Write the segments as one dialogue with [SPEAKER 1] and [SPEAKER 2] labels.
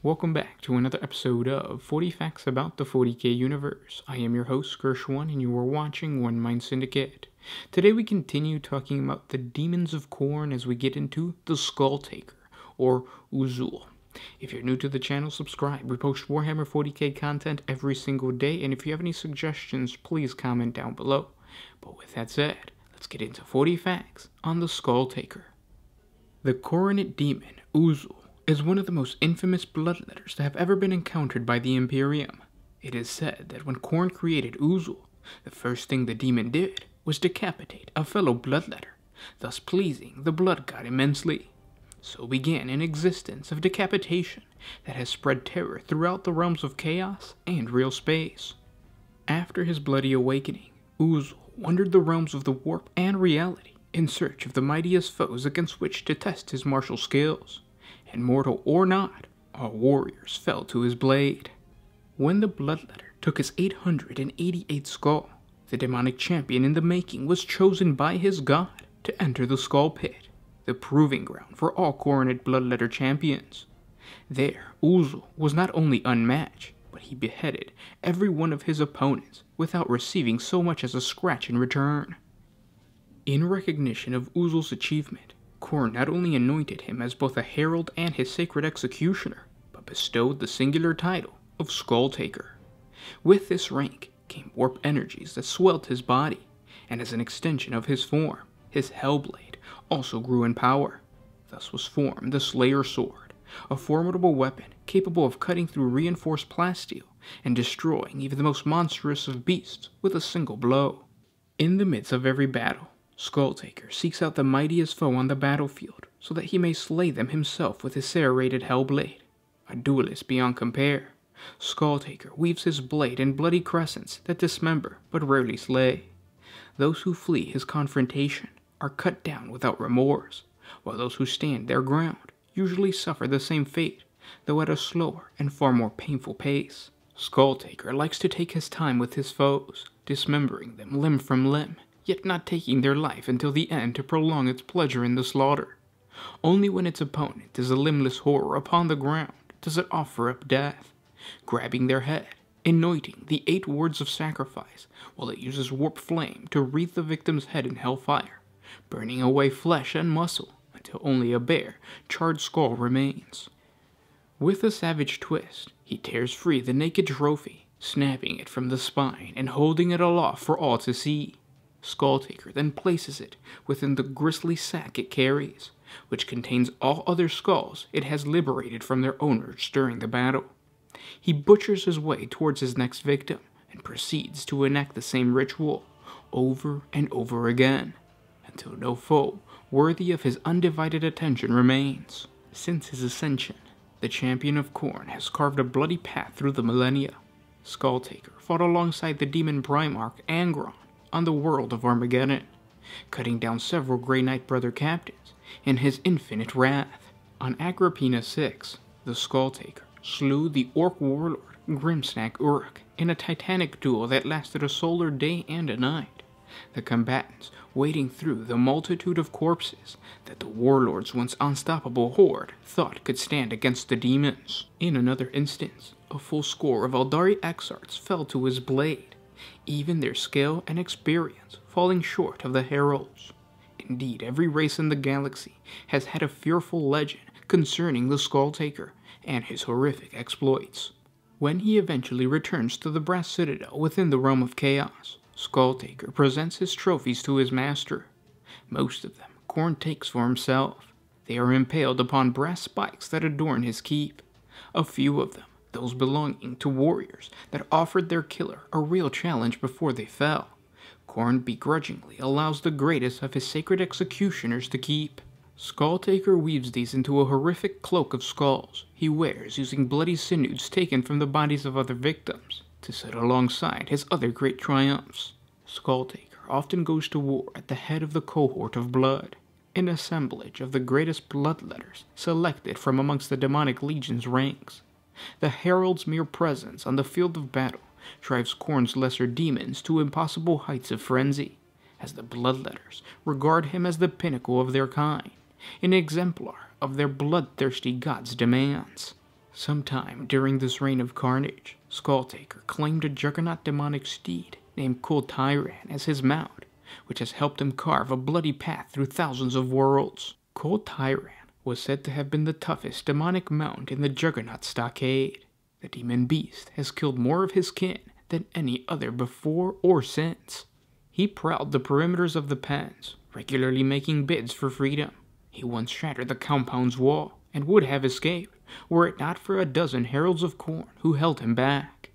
[SPEAKER 1] Welcome back to another episode of 40 Facts About the 40K Universe. I am your host, Gershwin, and you are watching One Mind Syndicate. Today we continue talking about the Demons of Khorne as we get into the Skulltaker, or Uzul. If you're new to the channel, subscribe. We post Warhammer 40K content every single day, and if you have any suggestions, please comment down below. But with that said, let's get into 40 facts on the Skulltaker. The Khornate demon, Uzul, is one of the most infamous bloodletters to have ever been encountered by the Imperium. It is said that when Khorne created Uzul, the first thing the demon did was decapitate a fellow bloodletter, thus pleasing the blood god immensely. So began an existence of decapitation that has spread terror throughout the realms of chaos and real space. After his bloody awakening, Uzul wandered the realms of the warp and reality in search of the mightiest foes against which to test his martial skills. And mortal or not, all warriors fell to his blade. When the bloodletter took his 888th skull, the demonic champion in the making was chosen by his god to enter the Skull Pit, the proving ground for all Khornate bloodletter champions. There, Uzul was not only unmatched, but he beheaded every one of his opponents without receiving so much as a scratch in return. In recognition of Uzul's achievement, Khorne not only anointed him as both a herald and his sacred executioner, but bestowed the singular title of Skulltaker. With this rank came warp energies that swelled his body, and as an extension of his form, his Hellblade also grew in power. Thus was formed the Slayer Sword, a formidable weapon capable of cutting through reinforced plasteel and destroying even the most monstrous of beasts with a single blow. In the midst of every battle, Skulltaker seeks out the mightiest foe on the battlefield so that he may slay them himself with his serrated Hellblade. A duelist beyond compare, Skulltaker weaves his blade in bloody crescents that dismember but rarely slay. Those who flee his confrontation are cut down without remorse, while those who stand their ground usually suffer the same fate, though at a slower and far more painful pace. Skulltaker likes to take his time with his foes, dismembering them limb from limb, yet not taking their life until the end to prolong its pleasure in the slaughter. Only when its opponent is a limbless horror upon the ground does it offer up death, grabbing their head, anointing the 8 words of sacrifice, while it uses warp flame to wreath the victim's head in hellfire, burning away flesh and muscle until only a bare, charred skull remains. With a savage twist, he tears free the naked trophy, snapping it from the spine and holding it aloft for all to see. Skulltaker then places it within the grisly sack it carries, which contains all other skulls it has liberated from their owners during the battle. He butchers his way towards his next victim and proceeds to enact the same ritual over and over again, until no foe worthy of his undivided attention remains. Since his ascension, the champion of Khorne has carved a bloody path through the millennia. Skulltaker fought alongside the demon Primarch Angron on the world of Armageddon, cutting down several Grey Knight brother captains in his infinite wrath. On Agrippina VI, the Skulltaker slew the Orc warlord Grimsnack Uruk in a titanic duel that lasted a solar day and a night, the combatants wading through the multitude of corpses that the warlord's once unstoppable horde thought could stand against the demons. In another instance, a full score of Eldari exarchs fell to his blade, even their skill and experience falling short of the heralds. Indeed, every race in the galaxy has had a fearful legend concerning the Skulltaker and his horrific exploits. When he eventually returns to the Brass Citadel within the realm of chaos, Skulltaker presents his trophies to his master. Most of them Khorne takes for himself. They are impaled upon brass spikes that adorn his keep. A few of them, those belonging to warriors that offered their killer a real challenge before they fell, Khorne begrudgingly allows the greatest of his sacred executioners to keep. Skulltaker weaves these into a horrific cloak of skulls he wears using bloody sinews taken from the bodies of other victims to set alongside his other great triumphs. Skulltaker often goes to war at the head of the cohort of blood, an assemblage of the greatest bloodletters selected from amongst the demonic legion's ranks. The herald's mere presence on the field of battle drives Khorne's lesser demons to impossible heights of frenzy, as the bloodletters regard him as the pinnacle of their kind, an exemplar of their bloodthirsty god's demands. Sometime during this reign of carnage, Skulltaker claimed a juggernaut demonic steed named Skulltaker as his mount, which has helped him carve a bloody path through thousands of worlds. Skulltaker was said to have been the toughest demonic mount in the Juggernaut stockade. The demon beast has killed more of his kin than any other before or since. He prowled the perimeters of the pens, regularly making bids for freedom. He once shattered the compound's wall, and would have escaped, were it not for a dozen heralds of Khorne who held him back.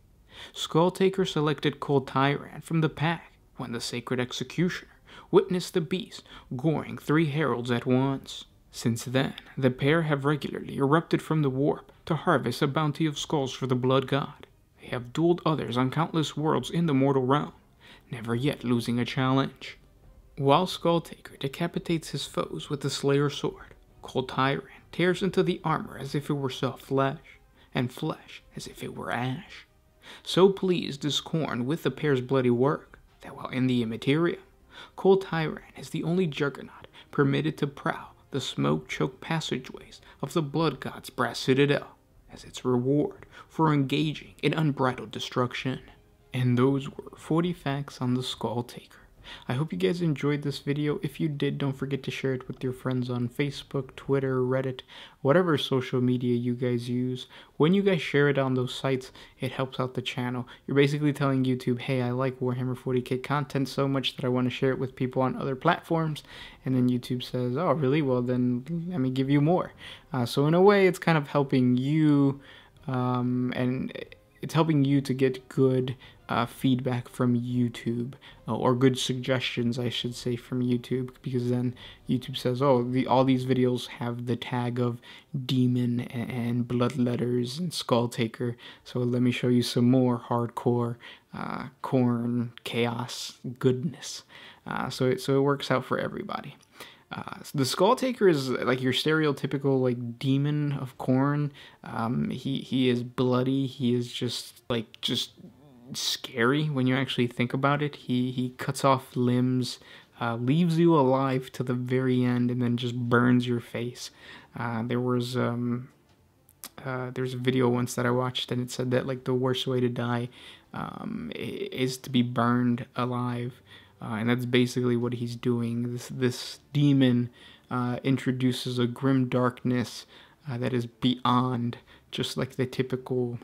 [SPEAKER 1] Skulltaker selected Skulltaker from the pack when the sacred executioner witnessed the beast goring 3 heralds at once. Since then, the pair have regularly erupted from the warp to harvest a bounty of skulls for the blood god. They have dueled others on countless worlds in the mortal realm, never yet losing a challenge. While Skulltaker decapitates his foes with the Slayer sword, Skulltaker tears into the armor as if it were soft flesh, and flesh as if it were ash. So pleased is Khorne with the pair's bloody work, that while in the Immaterium, Skulltaker is the only juggernaut permitted to prowl the smoke-choked passageways of the blood god's brass citadel, as its reward for engaging in unbridled destruction. And those were 40 facts on the Skulltaker. I hope you guys enjoyed this video. If you did, don't forget to share it with your friends on Facebook, Twitter, Reddit, whatever social media you guys use. When you guys share it on those sites, it helps out the channel. You're basically telling YouTube, hey, I like Warhammer 40k content so much that I want to share it with people on other platforms. And then YouTube says, oh, really? Well, then let me give you more. So in a way, it's kind of helping you, and it's helping you to get good feedback from YouTube, or good suggestions, I should say, from YouTube, because then YouTube says, oh, all these videos have the tag of demon and bloodletters and Skulltaker, so let me show you some more hardcore Khorne chaos goodness. So it works out for everybody. The Skulltaker is like your stereotypical like demon of Khorne. He is bloody. He is just scary when you actually think about it. He cuts off limbs, leaves you alive to the very end, and then just burns your face. There's a video once that I watched, and it said that like the worst way to die is to be burned alive. And that's basically what he's doing. This demon introduces a grim darkness that is beyond just like the typical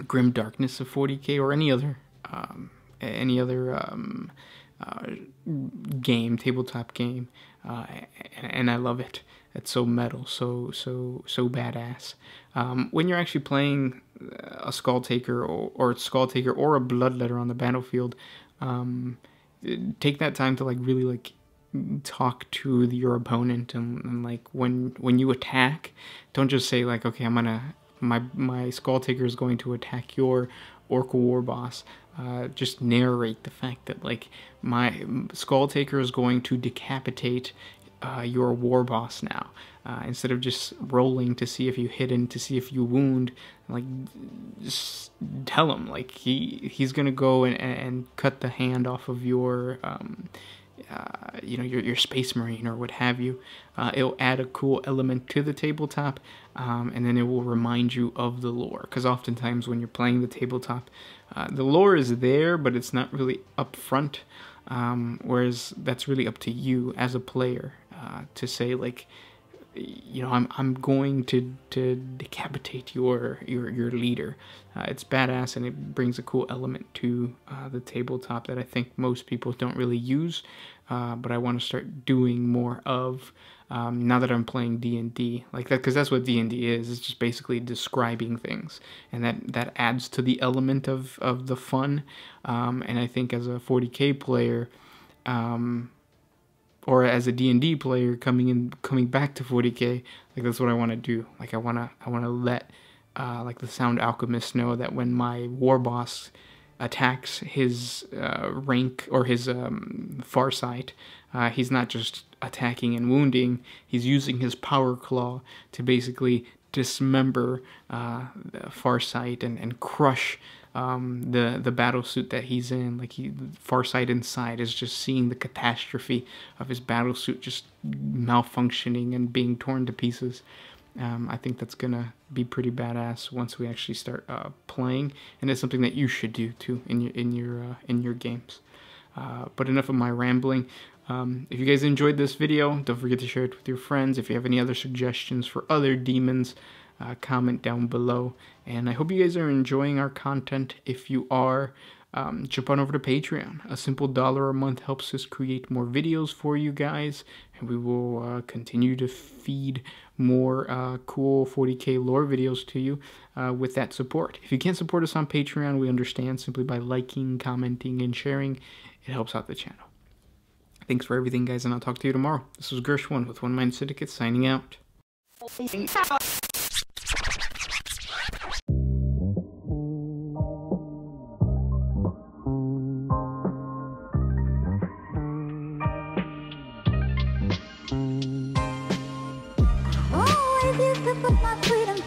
[SPEAKER 1] grim darkness of 40k or any other game, tabletop game, and I love it. It's so metal, so badass. When you're actually playing a Skulltaker or a Bloodletter on the battlefield, take that time to like really like talk to your opponent, and like when you attack, don't just say like, okay, my Skulltaker is going to attack your Orc War Boss. Just narrate the fact that like my Skulltaker is going to decapitate your War Boss now. Instead of just rolling to see if you hit and to see if you wound, like just tell him like he's gonna go and cut the hand off of your your Space Marine or what have you. It'll add a cool element to the tabletop, and then it will remind you of the lore, because oftentimes when you're playing the tabletop, the lore is there, but it's not really up front, whereas that's really up to you as a player to say like, I'm going to decapitate your leader. It's badass, and it brings a cool element to the tabletop that I think most people don't really use, but I want to start doing more of now that I'm playing D&D like that, because that's what D&D is. It's just basically describing things, and that adds to the element of the fun. And I think as a 40k player, or as a D&D player coming back to 40k, like that's what I want to do. Like I want to let like the Sound Alchemist know that when my war boss attacks his rank or his Farsight, he's not just attacking and wounding. He's using his power claw to basically dismember the Farsight and crush the battle suit that he's in. Like Farsight inside is just seeing the catastrophe of his battle suit just malfunctioning and being torn to pieces. I think that's gonna be pretty badass once we actually start playing, and it's something that you should do too in your games. But enough of my rambling. If you guys enjoyed this video, don't forget to share it with your friends. If you have any other suggestions for other demons, comment down below. And I hope you guys are enjoying our content. If you are, jump on over to Patreon. A simple $1 a month helps us create more videos for you guys, and we will continue to feed more cool 40k lore videos to you with that support. If you can't support us on Patreon, we understand. Simply by liking, commenting, and sharing, it helps out the channel. Thanks for everything, guys, and I'll talk to you tomorrow. This was Gershwin with One Mind Syndicate signing out.
[SPEAKER 2] Always used to put my freedom